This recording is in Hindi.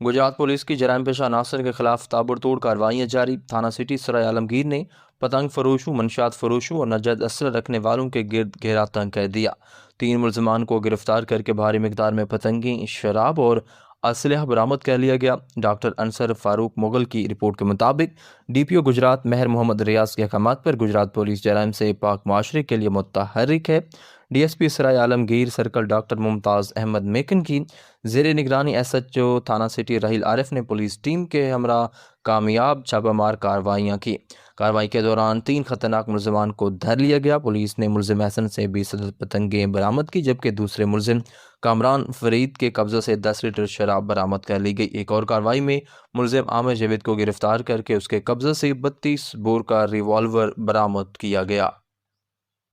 गुजरात पुलिस की जराइम पेशा अनासर के खिलाफ ताबड़तोड़ कार्रवाइयाँ जारी। थाना सिटी सराय आलमगीर ने पतंग फरोशों, मंशात फरोशों और नाजायज असला रखने वालों के गिर्द घेरा तंग कर दिया। 3 मुलजमान को गिरफ्तार करके भारी मिकदार में पतंगी, शराब और असलहा बरामद कर लिया गया। डॉक्टर अंसर फारूक मुगल की रिपोर्ट के मुताबिक DPO गुजरात महर मोहम्मद रियाज के अहकामात पर गुजरात पुलिस जराइम से पाक माशरे के लिए मुतहर्रिक है। DSP सराय आलमगीर सर्कल डॉक्टर मुमताज़ अहमद मेकन की ज़ेर निगरानी SHO थाना सिटी राहिल आरिफ ने पुलिस टीम के हमरा कामयाब छापामार कार्रवाइयाँ की। कार्रवाई के दौरान 3 खतरनाक मुलजमान को धर लिया गया। पुलिस ने मुलजिम हसन से 20 पतंगें बरामद की, जबकि दूसरे मुलजिम कामरान फरीद के कब्जे से 10 लीटर शराब बरामद कर ली गई। एक और कार्रवाई में मुलजिम आमिर जावेद को गिरफ्तार करके उसके कब्जे से 32 बोर का रिवॉल्वर बरामद किया गया।